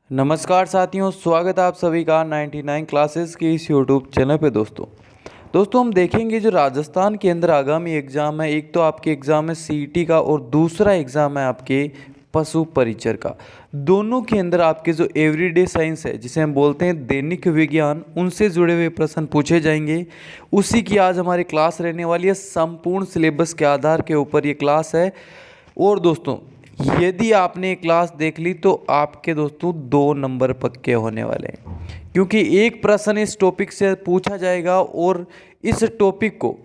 नमस्कार साथियों, स्वागत है आप सभी का 99 क्लासेस के इस यूट्यूब चैनल पे। दोस्तों हम देखेंगे जो राजस्थान के अंदर आगामी एग्ज़ाम है। एक तो आपके एग्ज़ाम है सीईटी का और दूसरा एग्ज़ाम है आपके पशु परिचर का। दोनों के अंदर आपके जो एवरीडे साइंस है, जिसे हम बोलते हैं दैनिक विज्ञान, उनसे जुड़े हुए प्रश्न पूछे जाएंगे। उसी की आज हमारी क्लास रहने वाली है। संपूर्ण सिलेबस के आधार के ऊपर ये क्लास है। और दोस्तों यदि आपने क्लास देख ली तो आपके दोस्तों 2 नंबर पक्के होने वाले हैं, क्योंकि एक प्रश्न इस टॉपिक से पूछा जाएगा और इस टॉपिक को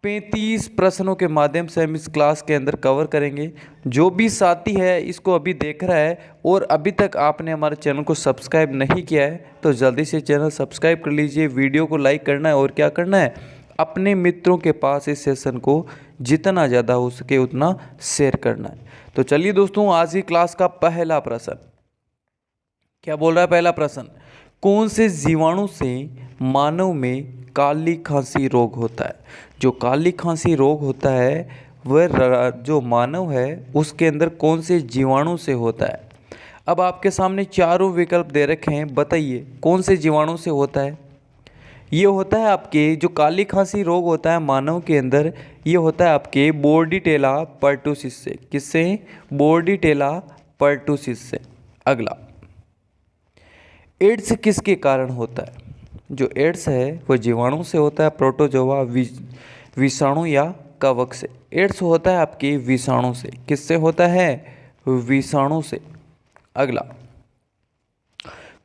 35 प्रश्नों के माध्यम से हम इस क्लास के अंदर कवर करेंगे। जो भी साथी है इसको अभी देख रहा है और अभी तक आपने हमारे चैनल को सब्सक्राइब नहीं किया है तो जल्दी से चैनल सब्सक्राइब कर लीजिए। वीडियो को लाइक करना है और क्या करना है, अपने मित्रों के पास इस सेशन को जितना ज़्यादा हो सके उतना शेयर करना है। तो चलिए दोस्तों, आज की क्लास का पहला प्रश्न क्या बोल रहा है। पहला प्रश्न, कौन से जीवाणु से मानव में काली खांसी रोग होता है। जो काली खांसी रोग होता है वह जो मानव है उसके अंदर कौन से जीवाणु से होता है। अब आपके सामने चारों विकल्प दे रखे हैं, बताइए कौन से जीवाणु से होता है। ये होता है आपके जो काली खांसी रोग होता है मानव के अंदर, ये होता है आपके बोर्डीटेला पर्टुसिस से। किससे? बोर्डीटेला पर्टुसिस से। अगला, एड्स किसके कारण होता है। जो एड्स है वह जीवाणु से होता है, प्रोटोजोआ विषाणु या कवक से। एड्स होता है आपके विषाणु से। किससे होता है? विषाणु से। अगला,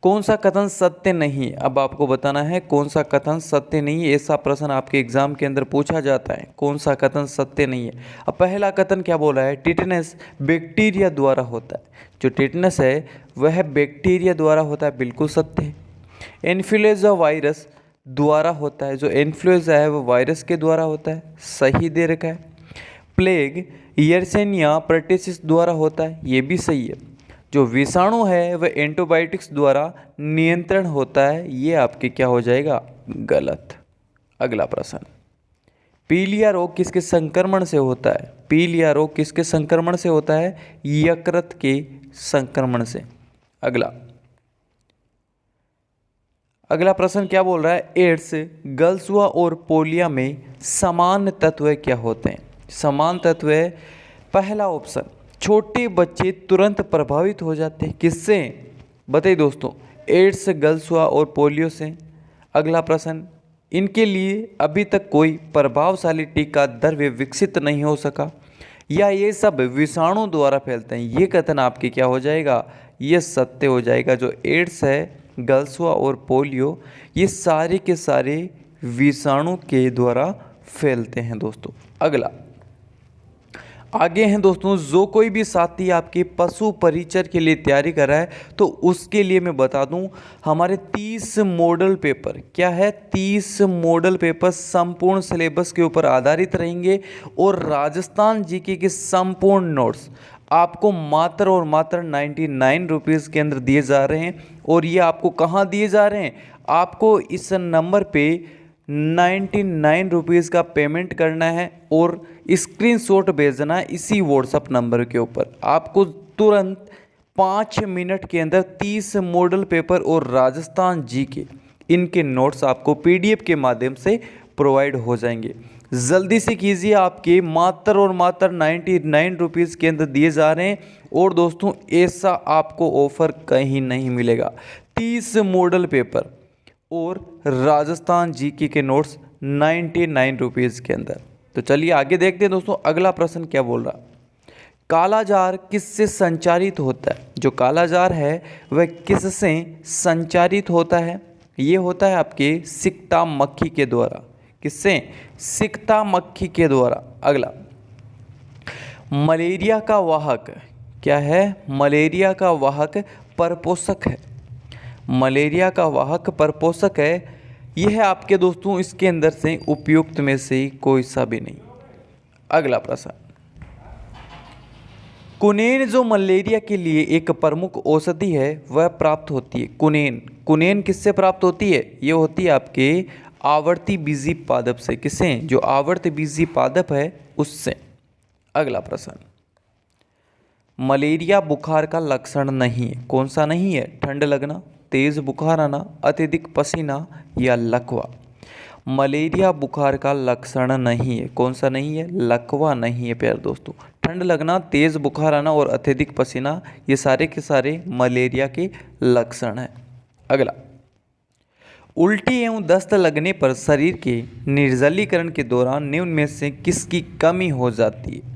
कौन सा कथन सत्य नहीं है। अब आपको बताना है कौन सा कथन सत्य नहीं है। ऐसा प्रश्न आपके एग्जाम के अंदर पूछा जाता है, कौन सा कथन सत्य नहीं है। अब पहला कथन क्या बोला है, टिटेनस बैक्टीरिया द्वारा होता है। जो टिटेनस है वह बैक्टीरिया द्वारा होता है, बिल्कुल सत्य है। इन्फ्लुएंजा वायरस द्वारा होता है। जो इन्फ्लुएंजा है वह वायरस के द्वारा होता है, सही दे रखा है। प्लेग यर्सेनिया पर्टेसिस द्वारा होता है, ये भी सही है। जो विषाणु है वह एंटीबायोटिक्स द्वारा नियंत्रण होता है, ये आपके क्या हो जाएगा, गलत। अगला प्रश्न, पीलिया रोग किसके संक्रमण से होता है। पीलिया रोग किसके संक्रमण से होता है? यकृत के संक्रमण से। अगला प्रश्न क्या बोल रहा है, एड्स, गलसुआ और पोलिया में समान तत्व क्या होते हैं। समान तत्व, पहला ऑप्शन, छोटे बच्चे तुरंत प्रभावित हो जाते हैं। किससे? बताइए दोस्तों, एड्स, गलसुआ और पोलियो से। अगला प्रश्न, इनके लिए अभी तक कोई प्रभावशाली टीका द्रव्य विकसित नहीं हो सका, या ये सब विषाणु द्वारा फैलते हैं। ये कथन आपके क्या हो जाएगा, ये सत्य हो जाएगा। जो एड्स है, गलसुआ और पोलियो, ये सारे के सारे विषाणु के द्वारा फैलते हैं दोस्तों। अगला, आगे हैं दोस्तों, जो कोई भी साथी आपके पशु परिचर के लिए तैयारी कर रहा है तो उसके लिए मैं बता दूं, हमारे 30 मॉडल पेपर क्या है, 30 मॉडल पेपर संपूर्ण सिलेबस के ऊपर आधारित रहेंगे और राजस्थान जीके के संपूर्ण नोट्स आपको मात्र और मात्र 99 रुपीज़ के अंदर दिए जा रहे हैं। और ये आपको कहाँ दिए जा रहे हैं, आपको इस नंबर पे 99 रुपीज़ का पेमेंट करना है और स्क्रीनशॉट भेजना है इसी व्हाट्सअप नंबर के ऊपर। आपको तुरंत 5 मिनट के अंदर 30 मॉडल पेपर और राजस्थान जीके इनके नोट्स आपको पीडीएफ के माध्यम से प्रोवाइड हो जाएंगे। जल्दी से कीजिए, आपके मात्र और मात्र 99 रुपीज़ के अंदर दिए जा रहे हैं। और दोस्तों ऐसा आपको ऑफर कहीं नहीं मिलेगा। 30 मॉडल पेपर और राजस्थान जीके के नोट्स 99 रुपीज़ के अंदर। तो चलिए आगे देखते हैं दोस्तों, अगला प्रश्न क्या बोल रहा, कालाजार किससे संचारित होता है। जो कालाजार है वह किससे संचारित होता है। ये होता है आपके सिकता मक्खी के द्वारा। किससे? सिकता मक्खी के द्वारा। अगला, मलेरिया का वाहक क्या है। मलेरिया का वाहक परपोषक है। मलेरिया का वाहक परपोषक है। यह है आपके दोस्तों इसके अंदर से उपयुक्त में से कोई सा भी नहीं। अगला प्रश्न, कुनेन जो मलेरिया के लिए एक प्रमुख औषधि है वह प्राप्त होती है। कुनेन, कुनेन किससे प्राप्त होती है? ये होती है आपके आवर्ती बीजी पादप से। किससे? जो आवर्त बीजी पादप है उससे। अगला प्रश्न, मलेरिया बुखार का लक्षण नहीं है। कौन सा नहीं है? ठंड लगना, तेज बुखार आना, अत्यधिक पसीना या लकवा। मलेरिया बुखार का लक्षण नहीं है। कौन सा नहीं है? लकवा नहीं है प्यारे दोस्तों। ठंड लगना, तेज बुखार आना और अत्यधिक पसीना ये सारे के सारे मलेरिया के लक्षण हैं। अगला, उल्टी एवं दस्त लगने पर शरीर के निर्जलीकरण के दौरान निम्न में से किसकी कमी हो जाती है?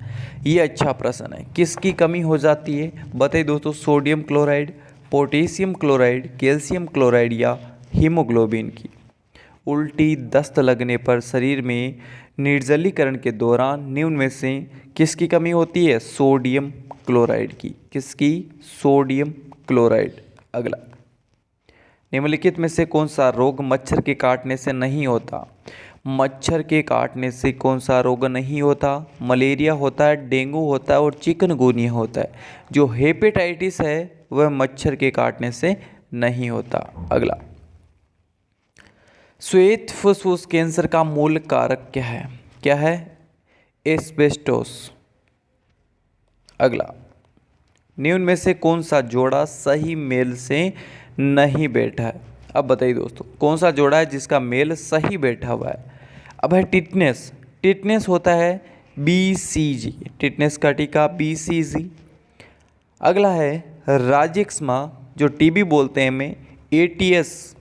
ये अच्छा प्रश्न है। किसकी कमी हो जाती है? बताइए दोस्तों। Sodium chloride, potassium chloride, calcium chloride या हीमोग्लोबिन की। उल्टी दस्त लगने पर शरीर में निर्जलीकरण के दौरान निम्न में से किसकी कमी होती है? सोडियम क्लोराइड की। किसकी? Sodium chloride. अगला, निम्नलिखित में से कौन सा रोग मच्छर के काटने से नहीं होता? मच्छर के काटने से कौन सा रोग नहीं होता? मलेरिया होता है, डेंगू होता है और चिकनगुनिया होता है। जो हेपेटाइटिस है वह मच्छर के काटने से नहीं होता। अगला, श्वेत फुसफुस कैंसर का मूल कारक क्या है? क्या है? एस्बेस्टोस। अगला, निम्न में से कौन सा जोड़ा सही मेल से नहीं बैठा है? अब बताइए दोस्तों, कौन सा जोड़ा है जिसका मेल सही बैठा हुआ है? अब है टिटनेस। टिटनेस होता है BCG, टिटनेस का टीका BCG। अगला है राजिक्स्मा, जो TB बोलते हैं में ATS,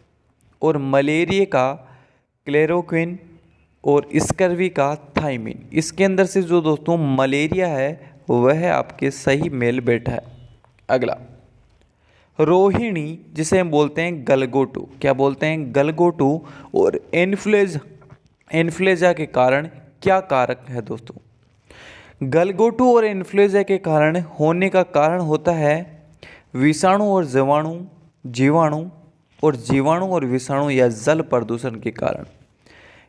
और मलेरिया का क्लोरोक्विन और स्कर्वी का थाइमिन। इसके अंदर से जो दोस्तों मलेरिया है वह आपके सही मेल बैठा है। अगला, रोहिणी, जिसे हम बोलते हैं गलगोटू। क्या बोलते हैं? गलगोटू और इन्फ्लुएंजा के कारण क्या कारक है दोस्तों? गलगोटू और इन्फ्लुएंजा के कारण होने का कारण होता है विषाणु और जीवाणु और विषाणु या जल प्रदूषण के कारण।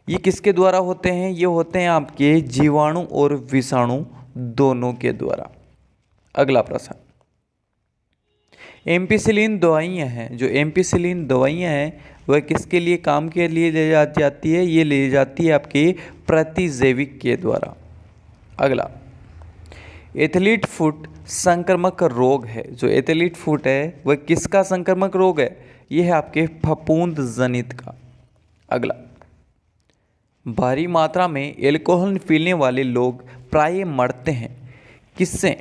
ये किसके द्वारा होते हैं? ये होते हैं आपके जीवाणु और विषाणु दोनों के द्वारा। अगला प्रश्न, एम्पिसिलिन दवाइयाँ हैं, जो एम्पिसिलिन दवाइयाँ हैं वह किसके लिए काम के लिए ले जाती है? ये ले जाती है आपके प्रतिजैविक के द्वारा। अगला, एथलीट फुट संक्रामक रोग है। जो एथलीट फुट है वह किसका संक्रामक रोग है? यह है आपके फफूंद जनित का। अगला, भारी मात्रा में एल्कोहल पीने वाले लोग प्राय मरते हैं किससे?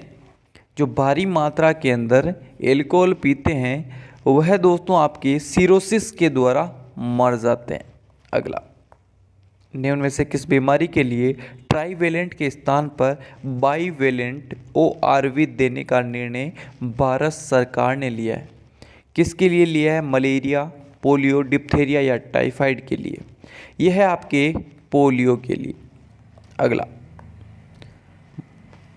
जो भारी मात्रा के अंदर एल्कोहल पीते हैं वह दोस्तों आपके सिरोसिस के द्वारा मर जाते हैं। अगला, निम्न में से किस बीमारी के लिए ट्राइवेलेंट के स्थान पर बाईवेलेंट ORV देने का निर्णय भारत सरकार ने लिया है? किसके लिए लिया है? मलेरिया, पोलियो, डिप्थेरिया या टाइफाइड के लिए? यह है आपके पोलियो के लिए। अगला,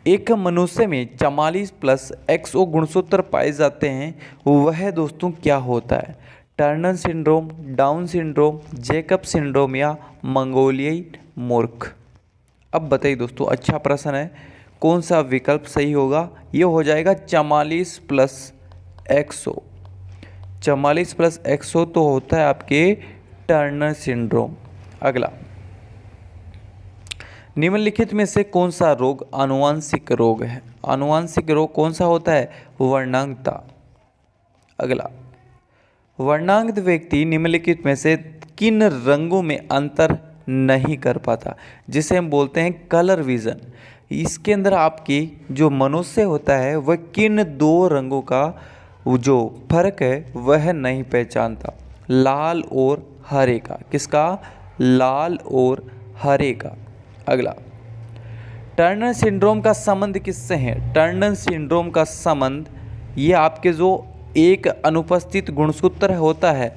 एक मनुष्य में 44+ XO गुणसूत्र पाए जाते हैं वह दोस्तों क्या होता है? Turner syndrome, down syndrome, Jacob syndrome या मंगोलियाई मूर्ख। अब बताइए दोस्तों, अच्छा प्रश्न है, कौन सा विकल्प सही होगा? ये हो जाएगा 44+ XO। 44+ XO तो होता है आपके टर्नर सिंड्रोम। अगला, निम्नलिखित में से कौन सा रोग आनुवांशिक रोग है? आनुवांशिक रोग कौन सा होता है? वर्णांगता। अगला, वर्णांगत व्यक्ति निम्नलिखित में से किन रंगों में अंतर नहीं कर पाता? जिसे हम बोलते हैं कलर विजन। इसके अंदर आपकी जो मनुष्य होता है वह किन 2 रंगों का जो फर्क है वह नहीं पहचानता? लाल और हरे का। किसका? लाल और हरे का। अगला, टर्नर सिंड्रोम का संबंध किससे है? टर्नर सिंड्रोम का संबंध ये आपके जो एक अनुपस्थित गुणसूत्र होता है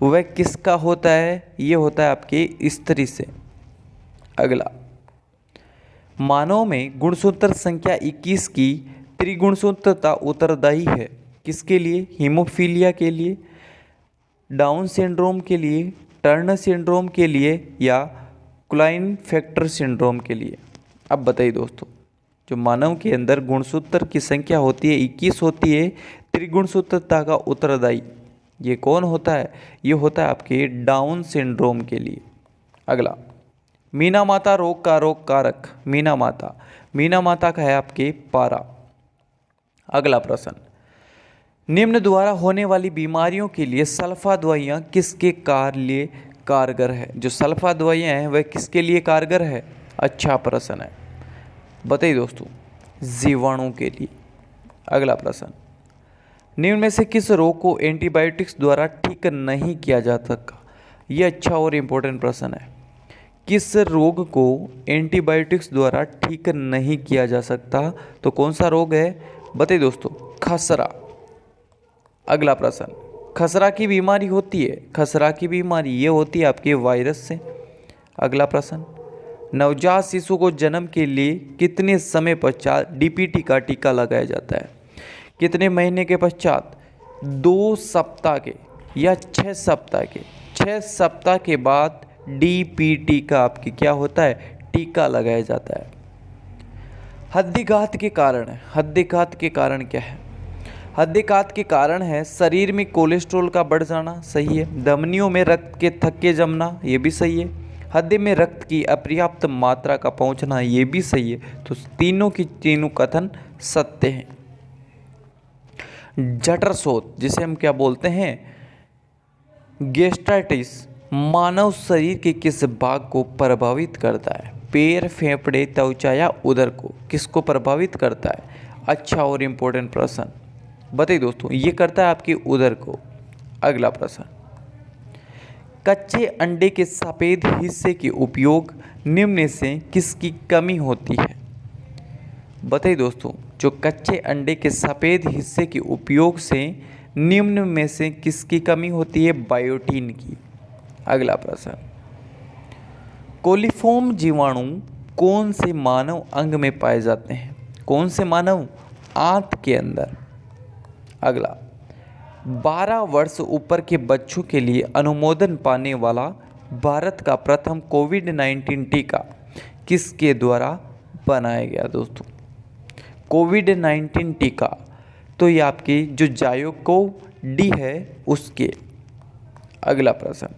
वह किसका होता है? ये होता है आपके स्त्री से। अगला, मानव में गुणसूत्र संख्या 21 की त्रिगुणसूत्रता उत्तरदायी है किसके लिए? हीमोफीलिया के लिए, डाउन सिंड्रोम के लिए, टर्नर सिंड्रोम के लिए या क्लाइनफेल्टर सिंड्रोम के लिए? अब बताइए दोस्तों, जो मानव के अंदर गुणसूत्र की संख्या होती है 21 होती है, त्रिगुणसूत्रता का उत्तरदायी ये कौन होता है? ये होता है आपके डाउन सिंड्रोम के लिए। अगला, मीना माता रोग का रोग कारक। मीना माता का है आपके पारा। अगला प्रश्न, निम्न द्वारा होने वाली बीमारियों के लिए सल्फा दवाइयाँ किसके लिए कारगर है? जो सल्फा दवाइयाँ हैं वह किसके लिए कारगर है? अच्छा प्रश्न है, बताइए दोस्तों, जीवाणु के लिए। अगला प्रश्न, निम्न में से किस रोग को एंटीबायोटिक्स द्वारा ठीक नहीं किया जा सकता? ये अच्छा और इम्पोर्टेंट प्रश्न है। किस रोग को एंटीबायोटिक्स द्वारा ठीक नहीं किया जा सकता? तो कौन सा रोग है? बताइए दोस्तों, खसरा। अगला प्रश्न, खसरा की बीमारी होती है, खसरा की बीमारी ये होती है आपके वायरस से। अगला प्रश्न, नवजात शिशु को जन्म के लिए कितने समय पश्चात डीपीटी का टीका लगाया जाता है? कितने महीने के पश्चात? 2 सप्ताह के या 6 सप्ताह के? 6 सप्ताह के बाद डीपीटी का आपकी क्या होता है? टीका लगाया जाता है। हृदयघात के कारण है, हृदयघात के कारण क्या है? हृदयघात के कारण है शरीर में कोलेस्ट्रॉल का बढ़ जाना, सही है। धमनियों में रक्त के थक्के जमना, ये भी सही है। हृदय में रक्त की अपर्याप्त मात्रा का पहुंचना, ये भी सही है। तो तीनों कथन सत्य हैं। जठरशोथ, जिसे हम क्या बोलते हैं? गैस्ट्राइटिस, मानव शरीर के किस भाग को प्रभावित करता है? पैर, फेफड़े, त्वचा या उदर को? किसको प्रभावित करता है? अच्छा और इम्पोर्टेंट प्रश्न, बताइए दोस्तों, ये करता है आपके उदर को। अगला प्रश्न, कच्चे अंडे के सफ़ेद हिस्से के उपयोग निम्न में से किसकी कमी होती है? बताइए दोस्तों, जो कच्चे अंडे के सफ़ेद हिस्से के उपयोग से निम्न में से किसकी कमी होती है? बायोटीन की। अगला प्रश्न, कोलिफॉर्म जीवाणु कौन से मानव अंग में पाए जाते हैं? कौन से मानव? आंत के अंदर। अगला, 12 वर्ष ऊपर के बच्चों के लिए अनुमोदन पाने वाला भारत का प्रथम कोविड-19 टीका किसके द्वारा बनाया गया? दोस्तों, कोविड-19 टीका तो ये आपकी जो जायोकोव डी है उसके। अगला प्रश्न,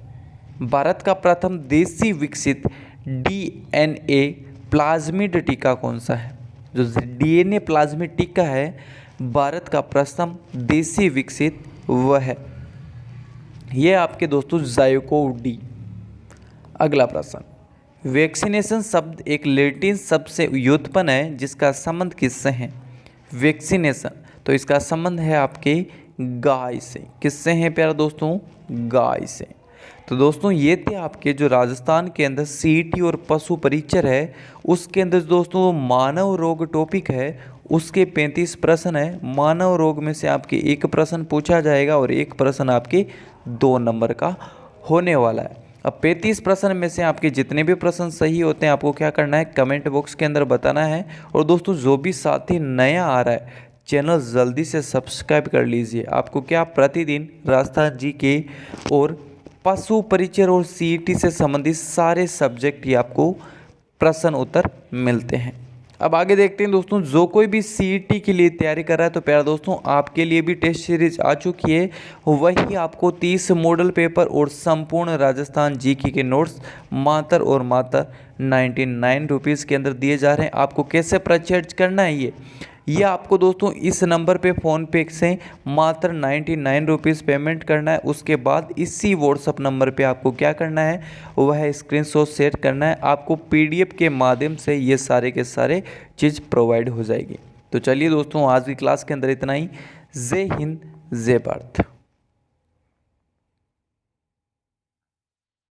भारत का प्रथम देसी विकसित डीएनए प्लाज्मिड टीका कौन सा है? जो डीएनए प्लाज्मिड टीका है भारत का प्रथम देसी विकसित वह है, ये आपके दोस्तों जायोकोव डी। अगला प्रश्न, वैक्सीनेशन शब्द एक लैटिन शब्द से व्युत्पन्न है जिसका संबंध किससे है? वैक्सीनेशन, तो इसका संबंध है आपके गाय से। किससे है प्यारे दोस्तों? गाय से। तो दोस्तों ये थे आपके जो राजस्थान के अंदर सीईटी और पशु परीक्षर है उसके अंदर दोस्तों मानव रोग टॉपिक है, उसके 35 प्रश्न है। मानव रोग में से आपके 1 प्रश्न पूछा जाएगा और 1 प्रश्न आपके 2 नंबर का होने वाला है। अब 35 प्रश्न में से आपके जितने भी प्रश्न सही होते हैं आपको क्या करना है? कमेंट बॉक्स के अंदर बताना है। और दोस्तों जो भी साथी नया आ रहा है चैनल जल्दी से सब्सक्राइब कर लीजिए। आपको क्या प्रतिदिन राजस्थान जीके और पशु परिचय और सीईटी से संबंधित सारे सब्जेक्ट ही आपको प्रश्न उत्तर मिलते हैं। अब आगे देखते हैं दोस्तों, जो कोई भी सीईटी के लिए तैयारी कर रहा है तो प्यारे दोस्तों आपके लिए भी टेस्ट सीरीज आ चुकी है। वही आपको 30 मॉडल पेपर और संपूर्ण राजस्थान जीके के नोट्स मात्र 99 रुपीज़ के अंदर दिए जा रहे हैं। आपको कैसे परचेज करना है ये आपको दोस्तों इस नंबर पे फ़ोनपे से मात्र 99 रुपीज़ पेमेंट करना है। उसके बाद इसी व्हाट्सअप नंबर पे आपको क्या करना है? वह स्क्रीनशॉट शेयर करना है। आपको पीडीएफ के माध्यम से ये सारे के सारे चीज़ प्रोवाइड हो जाएगी। तो चलिए दोस्तों आज की क्लास के अंदर इतना ही। जय हिंद, जय भारत।